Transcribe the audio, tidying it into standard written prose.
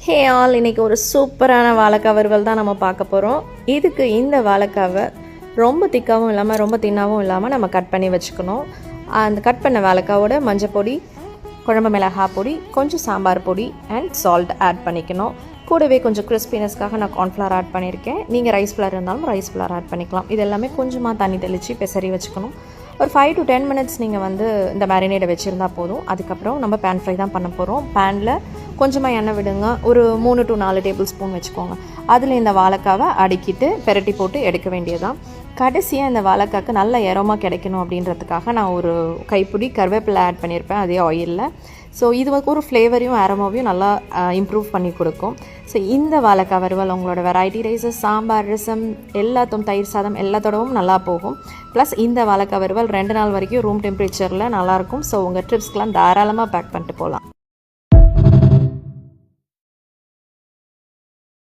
Hey all, இன்றைக்கி ஒரு சூப்பரான வாழைக்காய் வறுவல் தான் நம்ம பார்க்க போகிறோம். இதுக்கு இந்த வாழைக்காவை ரொம்ப திக்காகவும் இல்லாமல் ரொம்ப தின்னாகவும் இல்லாமல் நம்ம கட் பண்ணி வச்சுக்கணும். அந்த கட் பண்ண வாழைக்காவோட மஞ்சள் பொடி, குழம்பு மிளகாய் பொடி, கொஞ்சம் சாம்பார் பொடி அண்ட் சால்ட் ஆட் பண்ணிக்கணும். கூடவே கொஞ்சம் கிறிஸ்பினஸ்க்காக நான் கார்ன்ஃப்ளவர் ஆட் பண்ணியிருக்கேன். நீங்கள் ரைஸ் ஃப்ளவர் இருந்தாலும் ரைஸ் ஃப்ளவர் ஆட் பண்ணிக்கலாம். இது எல்லாமே கொஞ்சமாக தண்ணி தெளித்து பெசரி வச்சுக்கணும். ஒரு 5 to 10 மினிட்ஸ் நீங்கள் இந்த மேரினேட்டை வச்சுருந்தா போதும். அதுக்கப்புறம் நம்ம பேன் ஃப்ரை தான் பண்ண போகிறோம். பேனில் கொஞ்சமாக எண்ணெய் விடுங்க. ஒரு 3 to 4 டேபிள் ஸ்பூன் வச்சுக்கோங்க. அதில் இந்த வாழைக்காவை அடுக்கிட்டு பெரட்டி போட்டு எடுக்க வேண்டியதான். கடைசியாக இந்த வாழைக்காய்க்கு நல்ல ஏரோமா கிடைக்கணும் அப்படின்றதுக்காக நான் ஒரு கைப்பிடி கருவேப்பிலை ஆட் பண்ணியிருப்பேன் அதே ஆயிலில். ஸோ இது ஒரு ஃப்ளேவரையும் ஏரோமாவையும் நல்லா இம்ப்ரூவ் பண்ணி கொடுக்கும். ஸோ இந்த வாழைக்காய் வறுவல் உங்களோட வெரைட்டி ரைஸஸ், சாம்பார், ரசம் எல்லாத்தும், தயிர் சாதம் எல்லாத்தோடவும் நல்லா போகும். ப்ளஸ் இந்த வாழைக்காய் வறுவல் 2 நாள் வரைக்கும் ரூம் டெம்பரேச்சரில் நல்லாயிருக்கும். ஸோ உங்கள் ட்ரிப்ஸ்க்கெலாம் தாராளமாக பேக் பண்ணிட்டு போகலாம்.